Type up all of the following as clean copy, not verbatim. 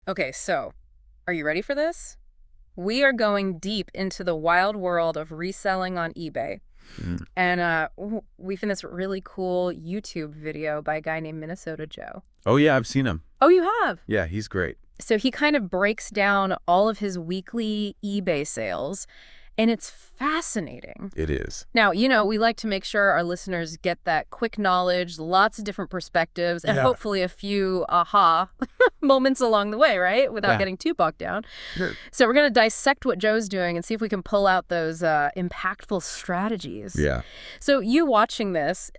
Okay, so are you ready for this? We are going deep into the wild world of reselling on eBay. Mm. And we found this really cool YouTube video by a guy named Minnesota Joe. Oh, yeah, I've seen him. Oh, you have? Yeah, he's great. So he kind of breaks down all of his weekly eBay sales, and it's fascinating. It is. Now, we like to make sure our listeners get that quick knowledge, lots of different perspectives, and Yeah. hopefully a few aha moments along the way, right? Without Yeah. getting too bogged down. Sure. So we're going to dissect what Joe's doing and see if we can pull out those impactful strategies. Yeah. So you watching this,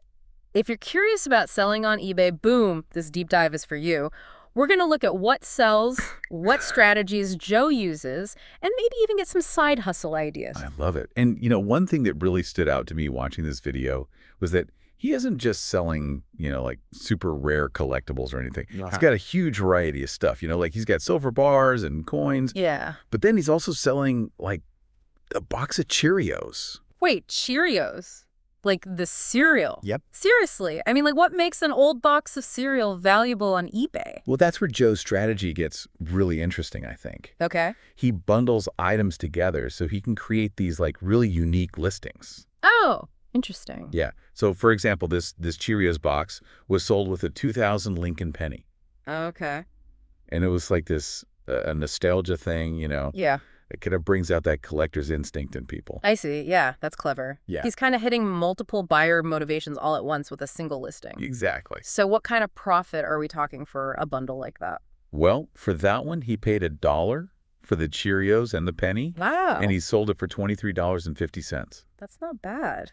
if you're curious about selling on eBay, boom, this deep dive is for you. We're going to look at what sells, what strategies Joe uses, and maybe even get some side hustle ideas. I love it. And, one thing that really stood out to me watching this video was that he isn't just selling, like super rare collectibles or anything. Yeah. He's got a huge variety of stuff, like he's got silver bars and coins. Yeah. But then he's also selling like a box of Cheerios. Wait, Cheerios? Like the cereal? Yep. Seriously? I mean, like what makes an old box of cereal valuable on eBay? Well, that's where Joe's strategy gets really interesting, I think. Okay. He bundles items together so he can create these like really unique listings. Oh, interesting. Yeah. So, for example, this Cheerios box was sold with a 2000 Lincoln penny. Okay. And it was like this a nostalgia thing, Yeah. It kind of brings out that collector's instinct in people. I see. Yeah, that's clever. Yeah. He's kind of hitting multiple buyer motivations all at once with a single listing. Exactly. So what kind of profit are we talking for a bundle like that? Well, for that one, he paid $1 for the Cheerios and the penny. Wow. And he sold it for $23.50. That's not bad.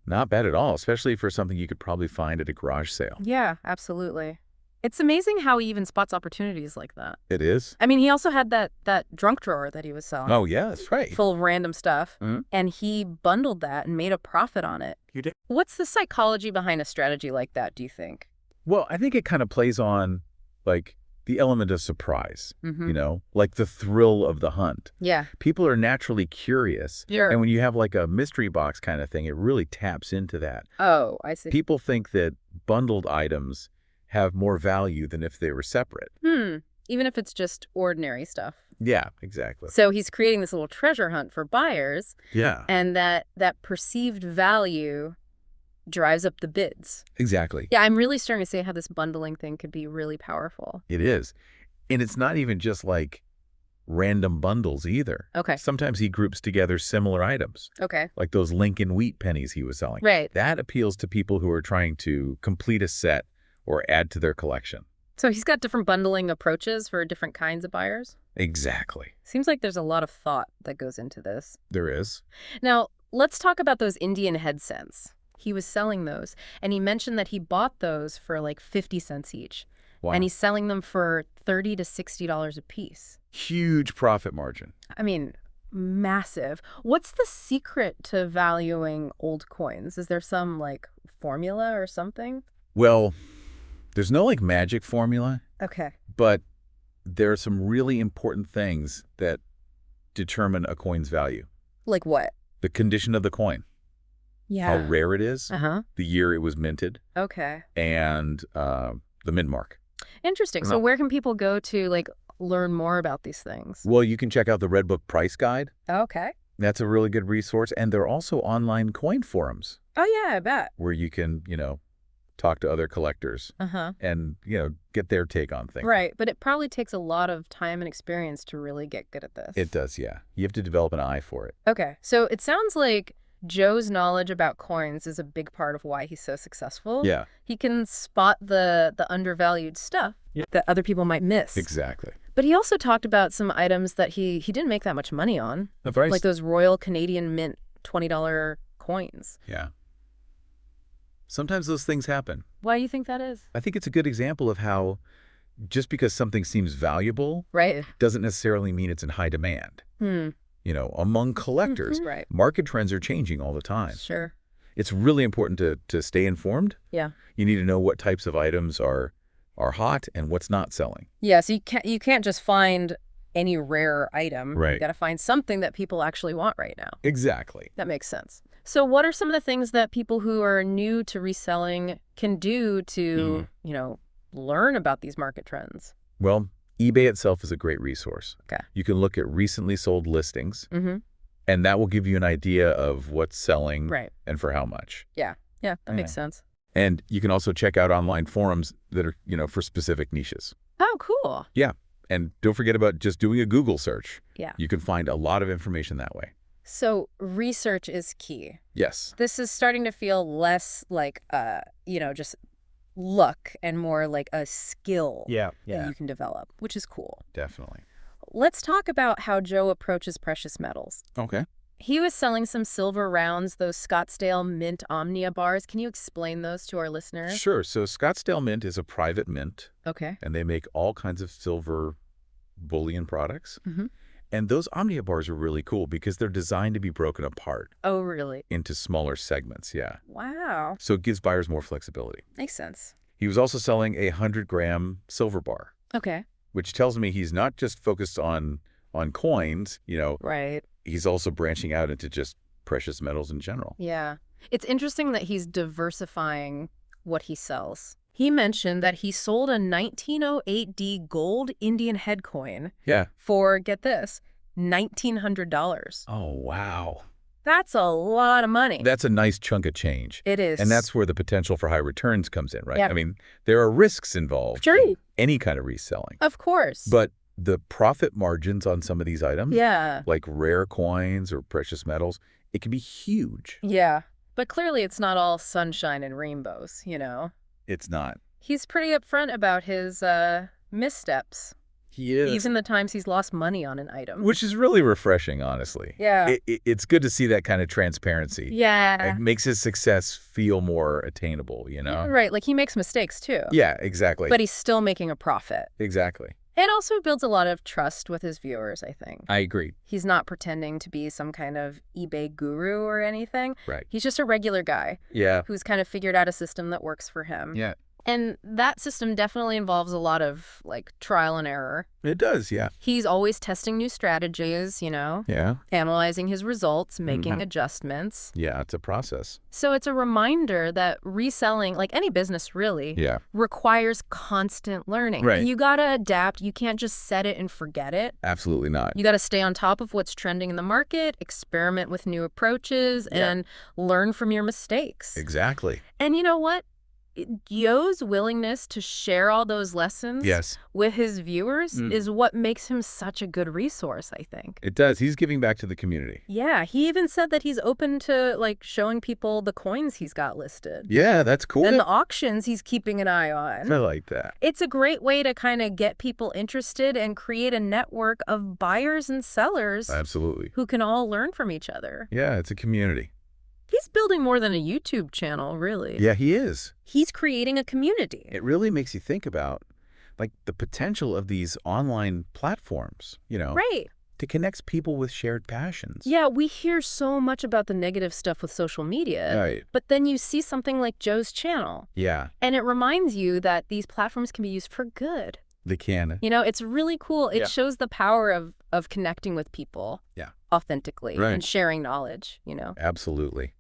Not bad at all, especially for something you could probably find at a garage sale. Yeah, absolutely. It's amazing how he even spots opportunities like that. It is? I mean, he also had that junk drawer that he was selling. Oh, yeah, that's right. Full of random stuff. Mhm. And he bundled that and made a profit on it. You did? What's the psychology behind a strategy like that, do you think? Well, I think it kind of plays on, like, the element of surprise, like the thrill of the hunt. Yeah. People are naturally curious. Sure. And when you have like a mystery box kind of thing, it really taps into that. Oh, I see. People think that bundled items have more value than if they were separate. Even if it's just ordinary stuff. Yeah, exactly. So he's creating this little treasure hunt for buyers, Yeah, and that perceived value drives up the bids. exactly. Yeah, I'm really starting to see how this bundling thing could be really powerful. It is. And it's not even just like random bundles either. Okay. Sometimes he groups together similar items, Okay. like those Lincoln wheat pennies he was selling. Right. That appeals to people who are trying to complete a set or add to their collection. So he's got different bundling approaches for different kinds of buyers. Exactly. Seems like there's a lot of thought that goes into this. There is. Now, let's talk about those Indian head scents. He was selling those, and he mentioned that he bought those for like 50 cents each. Wow. And he's selling them for $30 to $60 a piece. Huge profit margin. I mean, massive. What's the secret to valuing old coins? Is there some like formula or something? Well, there's no like magic formula, Okay. but there are some really important things that determine a coin's value. Like what? The condition of the coin, Yeah. how rare it is, Uh-huh. the year it was minted, Okay. and the mint mark. Interesting. So where can people go to like learn more about these things? Well, you can check out the Red Book Price Guide. Okay. That's a really good resource. And there are also online coin forums Oh, yeah, I bet. where you can, talk to other collectors Uh-huh. and, get their take on things. Right. But it probably takes a lot of time and experience to really get good at this. It does, yeah. You have to develop an eye for it. Okay. So it sounds like Joe's knowledge about coins is a big part of why he's so successful. Yeah, He can spot the undervalued stuff that other people might miss. exactly. But he also talked about some items that he didn't make that much money on, like those Royal Canadian Mint $20 coins. Yeah. Sometimes those things happen. Why do you think that is? I think it's a good example of how just because something seems valuable Right. doesn't necessarily mean it's in high demand. Among collectors, Right. market trends are changing all the time. Sure. It's really important to stay informed. Yeah. You need to know what types of items are hot and what's not selling. Yeah, so you can't just find any rare item. Right. You got to find something that people actually want right now. Exactly. That makes sense. So what are some of the things that people who are new to reselling can do to, learn about these market trends? Well, eBay itself is a great resource. Okay. You can look at recently sold listings, Mm-hmm. and that will give you an idea of what's selling Right. and for how much. Yeah. Yeah, that makes Yeah. sense. And you can also check out online forums that are, for specific niches. Oh, cool. Yeah. And don't forget about just doing a Google search. Yeah. You can find a lot of information that way. So research is key. Yes. This is starting to feel less like, just luck and more like a skill Yeah. that you can develop, which is cool. Definitely. Let's talk about how Joe approaches precious metals. Okay. He was selling some silver rounds, those Scottsdale Mint Omnia bars. Can you explain those to our listeners? Sure. So Scottsdale Mint is a private mint, Okay. and they make all kinds of silver bullion products. Mm-hmm. And those Omnia bars are really cool because they're designed to be broken apart Oh, really? into smaller segments. Yeah. Wow. So it gives buyers more flexibility. Makes sense. He was also selling a 100-gram silver bar, Okay. which tells me he's not just focused on coins, Right. he's also branching out into just precious metals in general. Yeah. It's interesting that he's diversifying what he sells. He mentioned that he sold a 1908D gold Indian head coin Yeah. for, get this, $1,900. Oh, wow. That's a lot of money. That's a nice chunk of change. It is. And that's where the potential for high returns comes in, right? Yeah. I mean, there are risks involved Sure. in any kind of reselling. Of course. But the profit margins on some of these items, yeah. like rare coins or precious metals, it can be huge. Yeah. But clearly it's not all sunshine and rainbows, It's not. He's pretty upfront about his missteps. He is. Even the times he's lost money on an item. Which is really refreshing, honestly. Yeah. It's good to see that kind of transparency. Yeah. It makes his success feel more attainable, Yeah, right. Like he makes mistakes too. Yeah, exactly. But he's still making a profit. Exactly. It also builds a lot of trust with his viewers, I think. I agree. He's not pretending to be some kind of eBay guru or anything. Right. He's just a regular guy Yeah. who's kind of figured out a system that works for him. Yeah. And that system definitely involves a lot of, trial and error. It does, yeah. He's always testing new strategies, Yeah. analyzing his results, making adjustments. Yeah, it's a process. So it's a reminder that reselling, like any business really, Yeah. requires constant learning. Right. You gotta adapt. You can't just set it and forget it. Absolutely not. You gotta stay on top of what's trending in the market, experiment with new approaches, and learn from your mistakes. Exactly. And you know what? Joe's willingness to share all those lessons with his viewers is what makes him such a good resource, I think. It does. He's giving back to the community. Yeah, he even said that he's open to, showing people the coins he's got listed. Yeah, that's cool. And the auctions he's keeping an eye on. I like that. It's a great way to kind of get people interested and create a network of buyers and sellers Absolutely. who can all learn from each other. Yeah, it's a community. He's building more than a YouTube channel, really. Yeah, he is. He's creating a community. It really makes you think about, the potential of these online platforms, Right. to connect people with shared passions. Yeah, we hear so much about the negative stuff with social media. Right. But then you see something like Joe's channel. Yeah, And it reminds you that these platforms can be used for good. they can. It's really cool. It shows the power of connecting with people authentically Right. and sharing knowledge, Absolutely.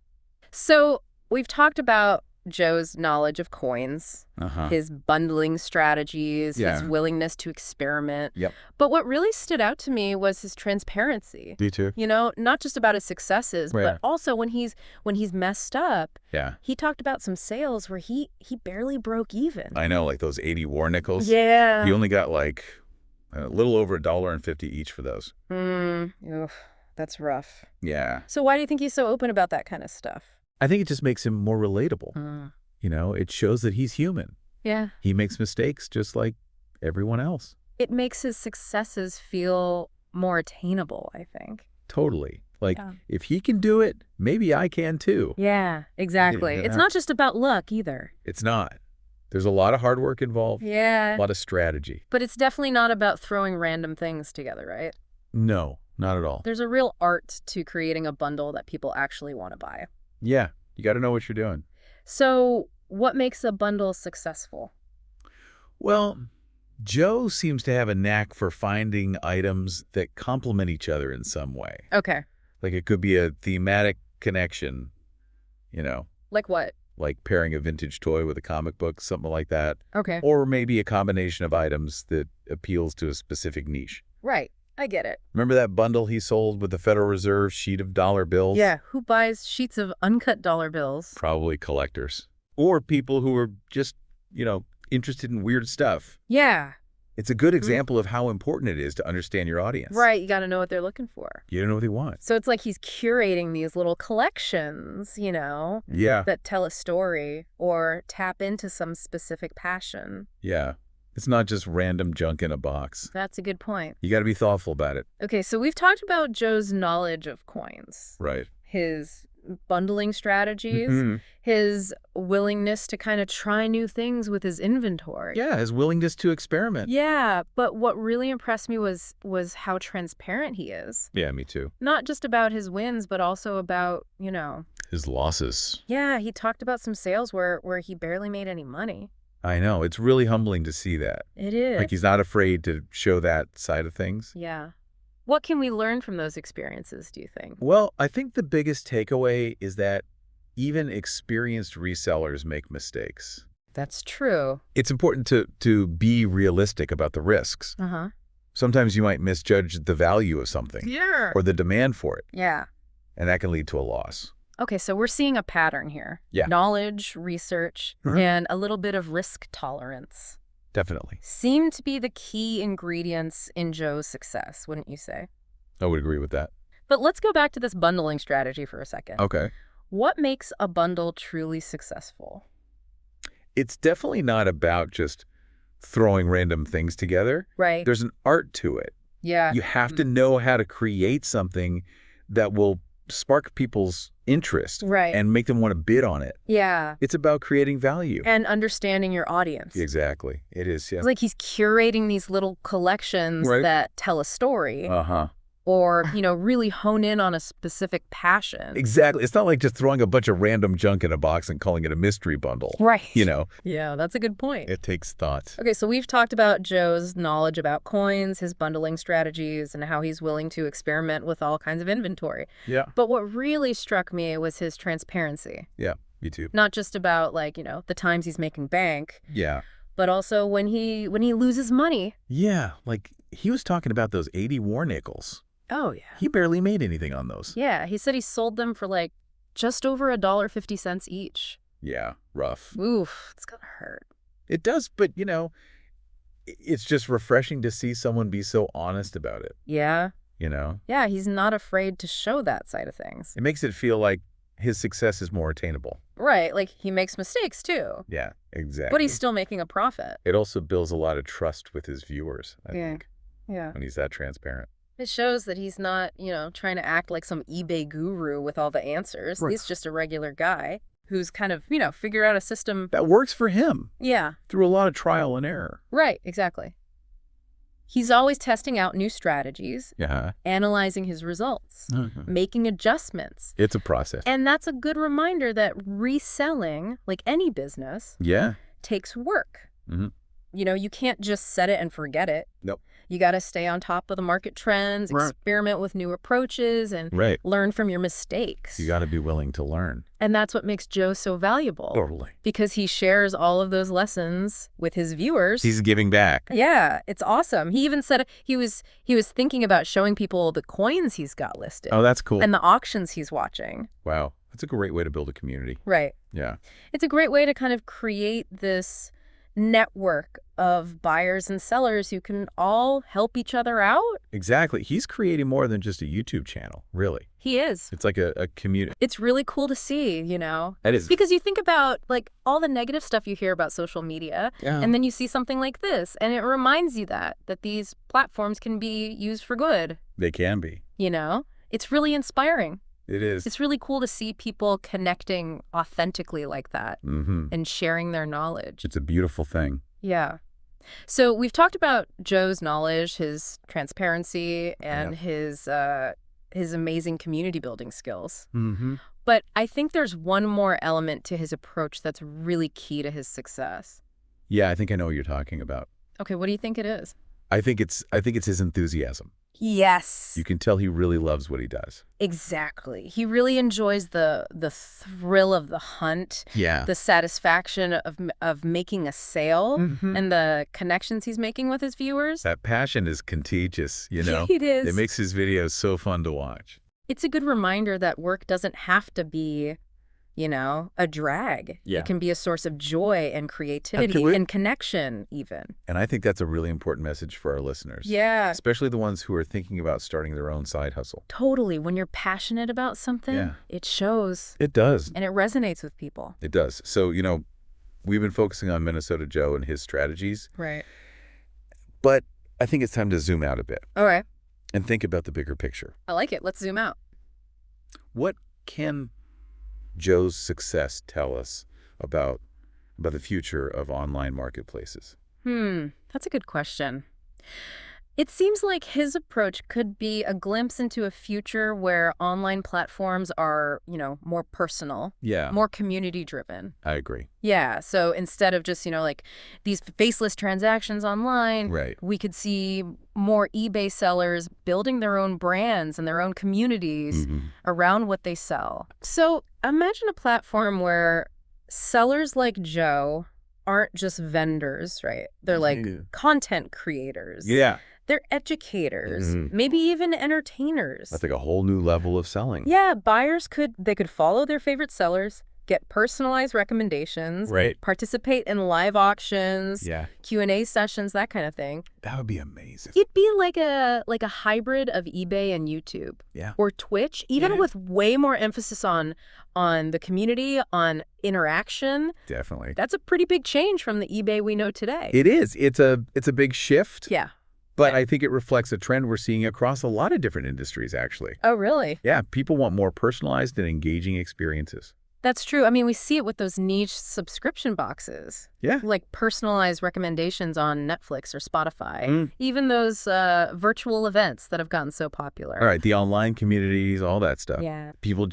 So we've talked about Joe's knowledge of coins, his bundling strategies, his willingness to experiment. Yep. But what really stood out to me was his transparency. Me too. Not just about his successes, but also when he's messed up. Yeah. He talked about some sales where he barely broke even. I know, those 80 war nickels. Yeah. He only got a little over $1.50 each for those. Oof, that's rough. Yeah. So why do you think he's so open about that kind of stuff? I think it just makes him more relatable. It shows that he's human. Yeah. He makes mistakes just like everyone else. It makes his successes feel more attainable, I think. Totally. If he can do it, maybe I can too. Yeah, exactly. It's not just about luck either. It's not. There's a lot of hard work involved. Yeah. A lot of strategy. But it's definitely not about throwing random things together, right? No, not at all. There's a real art to creating a bundle that people actually want to buy. Yeah, you got to know what you're doing. So what makes a bundle successful? Well, Joe seems to have a knack for finding items that complement each other in some way. Okay. It could be a thematic connection, Like what? like pairing a vintage toy with a comic book, something like that. Okay. Or maybe a combination of items that appeals to a specific niche. Right. I get it. Remember that bundle he sold with the Federal Reserve sheet of dollar bills? Yeah. Who buys sheets of uncut dollar bills? Probably collectors. Or people who are just, interested in weird stuff. Yeah. It's a good example of how important it is to understand your audience. Right. You got to know what they're looking for. You don't know what they want. So it's like he's curating these little collections, Yeah. that tell a story or tap into some specific passion. Yeah. It's not just random junk in a box. That's a good point. You got to be thoughtful about it. Okay, so we've talked about Joe's knowledge of coins, Right. his bundling strategies, Mhm. his willingness to kind of try new things with his inventory. Yeah, his willingness to experiment. Yeah, but what really impressed me was how transparent he is. Yeah, me too. Not just about his wins, but also about, His losses. yeah, he talked about some sales where he barely made any money. I know. It's really humbling to see that. It is. Like he's not afraid to show that side of things. Yeah. What can we learn from those experiences, do you think? Well, I think the biggest takeaway is that even experienced resellers make mistakes. That's true. It's important to be realistic about the risks. Uh-huh. Sometimes you might misjudge the value of something Yeah. or the demand for it, Yeah. and that can lead to a loss. Okay, so we're seeing a pattern here. Yeah. Knowledge, research, Mhm. and a little bit of risk tolerance Definitely. seem to be the key ingredients in Joe's success, wouldn't you say? I would agree with that. But let's go back to this bundling strategy for a second. Okay. What makes a bundle truly successful? It's definitely not about just throwing random things together. Right. There's an art to it. Yeah. You have to know how to create something that will spark people's interest Right. and make them want to bid on it. Yeah. It's about creating value. And understanding your audience. Exactly. It is, yeah. It's like he's curating these little collections Right. that tell a story Uh-huh. or, really hone in on a specific passion. Exactly. It's not like just throwing a bunch of random junk in a box and calling it a mystery bundle. Right. Yeah, that's a good point. it takes thought. Okay, so we've talked about Joe's knowledge about coins, his bundling strategies, and how he's willing to experiment with all kinds of inventory. Yeah. But what really struck me was his transparency. Yeah, me too. Not just about, the times he's making bank, Yeah. but also when he loses money. Yeah, like he was talking about those 80 war nickels. Oh, yeah. He barely made anything on those. Yeah, he said he sold them for, just over $1.50 each. Yeah, rough. Oof, it's gonna hurt. It does, but, it's just refreshing to see someone be so honest about it, Yeah. It He's not afraid to show that side of things. makes it feel like his success is more attainable. Right, he makes mistakes, too. Yeah, exactly. But he's still making a profit. It also builds a lot of trust with his viewers, I Yeah. think, Yeah. when he's that transparent. It shows that he's not, trying to act like some eBay guru with all the answers. Right. He's just a regular guy who's kind of, figured out a system. That works for him Yeah, through a lot of trial and error. right, exactly. He's always testing out new strategies, Yeah. analyzing his results, making adjustments. It's a process. And that's a good reminder that reselling, like any business, Yeah. takes work. Mhm. You can't just set it and forget it. Nope. You got to stay on top of the market trends, Right. experiment with new approaches, and Right. learn from your mistakes. You got to be willing to learn. And that's what makes Joe so valuable. Totally. Because he shares all of those lessons with his viewers. He's giving back. Yeah, it's awesome. He even said he was thinking about showing people the coins he's got listed Oh, that's cool. and the auctions he's watching. Wow. That's a great way to build a community. Right. Yeah. It's a great way to kind of create this network of buyers and sellers who can all help each other out. Exactly. He's creating more than just a YouTube channel, really. He is. It's like a community. It's really cool to see, That is. Because you think about all the negative stuff you hear about social media, Yeah. and then you see something like this, and it reminds you that these platforms can be used for good. They can be. It's really inspiring. It is. It's really cool to see people connecting authentically like that Mm-hmm. and sharing their knowledge. It's a beautiful thing. Yeah. So we've talked about Joe's knowledge, his transparency, and his amazing community building skills. Mm-hmm. But I think there's one more element to his approach that's really key to his success. Yeah, I think I know what you're talking about. Okay, what do you think it is? I think it's his enthusiasm. Yes. You can tell he really loves what he does. Exactly. He really enjoys the thrill of the hunt, Yeah. the satisfaction of making a sale, Hmm. and the connections he's making with his viewers. That passion is contagious, you Yeah, know? it It is. makes his videos so fun to watch. It's a good reminder that work doesn't have to be, a drag. It Yeah. can be a source of joy and creativity Absolutely. and connection even. And I think that's a really important message for our listeners. Yeah, Especially the ones who are thinking about starting their own side hustle. totally. When you're passionate about something, Yeah. it shows It does. and it resonates with people. It does. So, we've been focusing on Minnesota Joe and his strategies, Right. but I think it's time to zoom out a bit All right. and think about the bigger picture. I like it. Let's zoom out. What can Joe's success tell us about the future of online marketplaces? That's a good question. It seems like his approach could be a glimpse into a future where online platforms are, more personal, Yeah, more community driven. I agree. Yeah, so instead of just, like these faceless transactions online, Right. we could see more eBay sellers building their own brands and their own communities Hmm. around what they sell. So imagine a platform where sellers like Joe aren't just vendors, right? They're like Yeah. content creators. Yeah. They're educators, Mhm. maybe even entertainers. That's like a whole new level of selling. Yeah, buyers could follow their favorite sellers, get personalized recommendations, Right. participate in live auctions, Yeah. Q&A sessions, that kind of thing. That would be amazing. It'd be like a hybrid of eBay and YouTube. Yeah. Or Twitch, even Yeah. with way more emphasis on the community, on interaction. Definitely. That's a pretty big change from the eBay we know today. It is. It's a big shift. Yeah. But I think it reflects a trend we're seeing across a lot of different industries, actually. Oh, really? Yeah, people want more personalized and engaging experiences. That's true. I mean, we see it with those niche subscription boxes. Yeah. Like personalized recommendations on Netflix or Spotify. Mm. Even those virtual events that have gotten so popular. All right, the online communities, all that stuff. Yeah. People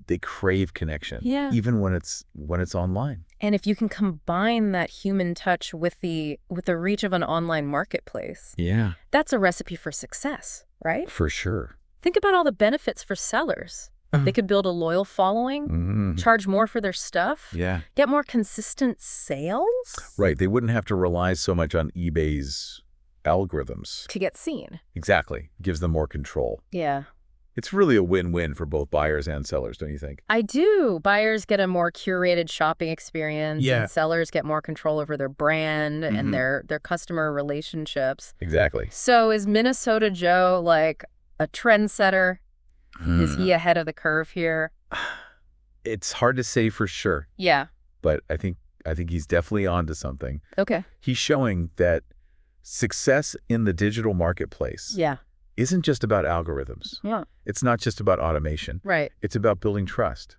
they crave connection. Yeah. Even when it's online. And if you can combine that human touch with the reach of an online marketplace, Yeah. that's a recipe for success, right? For sure. Think about all the benefits for sellers. They could build a loyal following, Mhm. charge more for their stuff, Yeah. get more consistent sales Right, they wouldn't have to rely so much on eBay's algorithms. to get seen. Exactly. Gives them more control. Yeah. It's really a win-win for both buyers and sellers, don't you think? I do. Buyers get a more curated shopping experience. Yeah. And sellers get more control over their brand Mhm. and their customer relationships. Exactly. So is Minnesota Joe like a trendsetter? Is he ahead of the curve here? It's hard to say for sure, Yeah. but I think he's definitely onto something. Okay. He's showing that success in the digital marketplace Yeah. isn't just about algorithms. Yeah. It's not just about automation. Right. It's about building trust,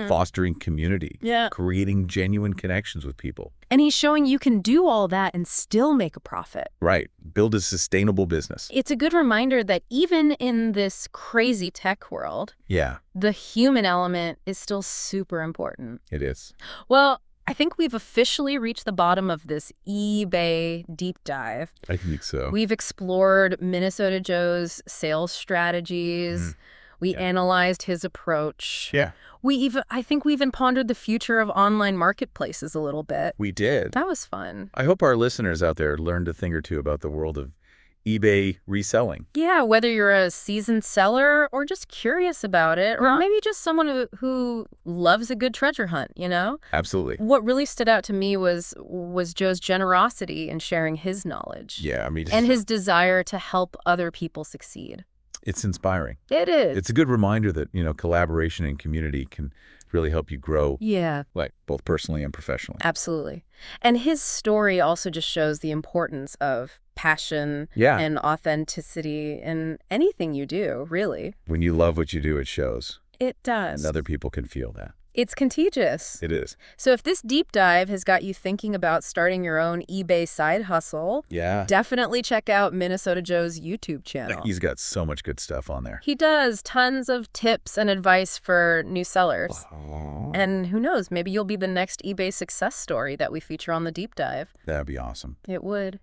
fostering community, Yeah. creating genuine connections with people. And he's showing you can do all that and still make a profit. Right. Build a sustainable business. It's a good reminder that even in this crazy tech world, Yeah, the human element is still super important. it is. Well, I think we've officially reached the bottom of this eBay deep dive. I think so. We've explored Minnesota Joe's sales strategies. We analyzed his approach. Yeah. I think we even pondered the future of online marketplaces a little bit. We did. That was fun. I hope our listeners out there learned a thing or two about the world of eBay reselling. Yeah, whether you're a seasoned seller or just curious about it, or maybe just someone who loves a good treasure hunt, Absolutely. What really stood out to me was Joe's generosity in sharing his knowledge. Yeah, I mean, And his desire to help other people succeed. it's inspiring. It is. It's a good reminder that, collaboration and community can really help you grow, Yeah, like both personally and professionally. absolutely. And his story also just shows the importance of passion Yeah. and authenticity in anything you do, really. When you love what you do, it shows. It does. And other people can feel that. It's contagious. It is. So if this deep dive has got you thinking about starting your own eBay side hustle, Yeah. definitely check out Minnesota Joe's YouTube channel. He's got so much good stuff on there. He does tons of tips and advice for new sellers. And who knows, maybe you'll be the next eBay success story that we feature on the deep dive. That'd be awesome. It would.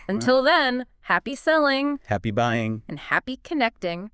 Until then, happy selling Happy buying. and happy connecting.